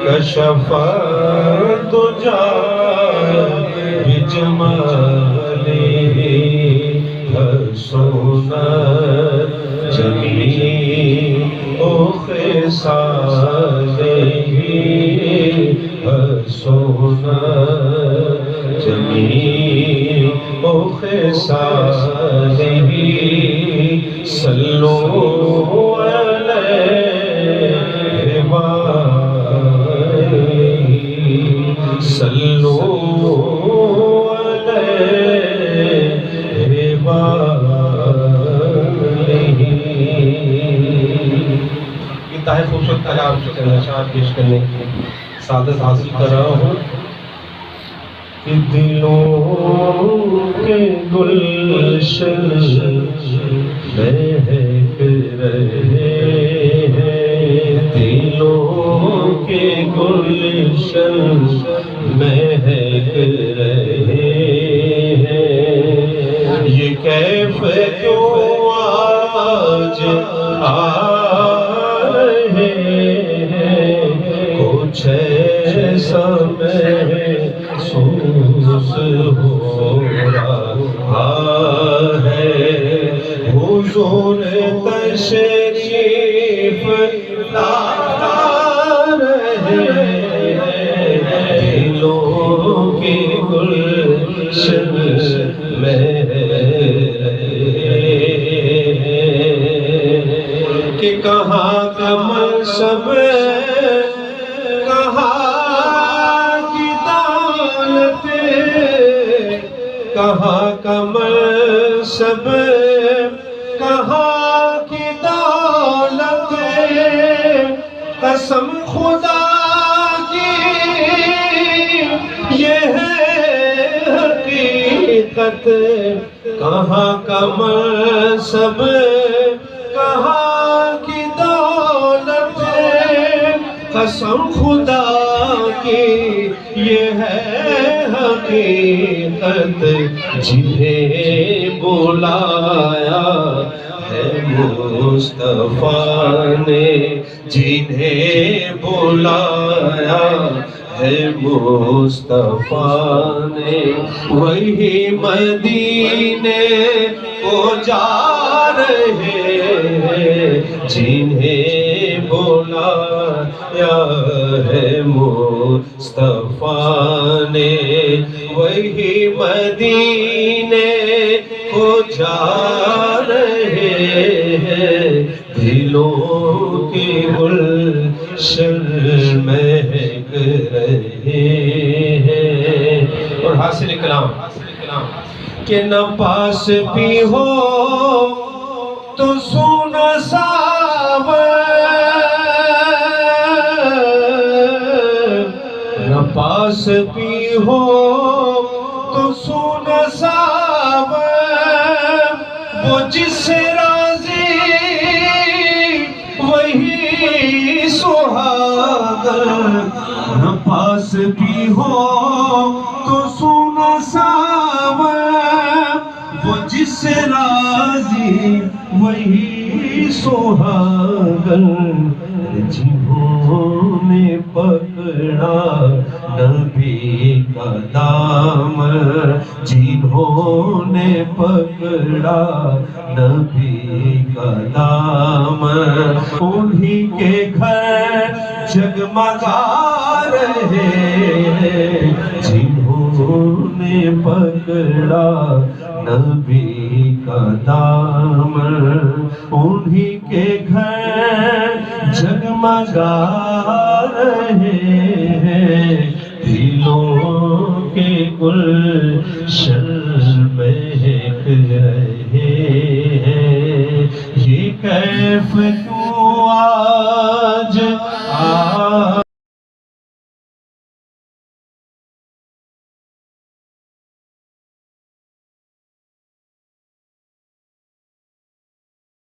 کشف الدجى بجماله حسنت جميع خصاله حسنت جميع خصاله صلوا عليه صلوا علیہ وآلہ۔ انتہائی خوبصورت کلام اشعار پیش کرنے کی سعادت حاصل کر رہا ہوں کہ دلوں کے گلشن مہک رہے ہیں، دلوں کے گلشن مہک رہے ہیں، یہ کیف کیوں آج آ رہے ہیں، کچھ ایسا محسوس ہو رہا ہے، حضور تشریف لا رہے ہیں، دلوں کی گلشن میں کہ کہاں کمل سب کہاں کی دولت، کہاں کمل سب کہاں کی دولت، قسم خدا کی یہ ہے حقیقت، کہاں کمل سب کہاں کی دولت، قسم خدا کی یہ ہے حقیقت، جنہیں بلایا ہے مصطفیٰ نے، جنہیں بلایا ہے مصطفیٰ نے، وہی مدینے کو جا رہے ہیں، جنہیں بلایا ہے مصطفیٰ نے، وہی مدینے کو جا رہے ہیں، دلوں کی گلشن مہک رہے ہیں۔ اور حاصل کلام کہ نہ پاس بھی ہو تو سونا ساون، نہ پاس بھی ہو تو سونا ساون، وہ جس سے راضی وہی سہاگن، نہ پاس بھی ہو تو سونا ساون، وہ جس سے راضی وہی سہاگن، جنہوں نے پکڑا نبی کا دامن، جنہوں نے پکڑا نبی کا دامن، انہی کے گھر جگمگا رہے ہیں، جنہوں نے پکڑا نبی کا دامن، انہی کے گھر جگمگا رہے ہیں، دلوں کے گلشن مہک رہے ہیں، یہ کیف کیوں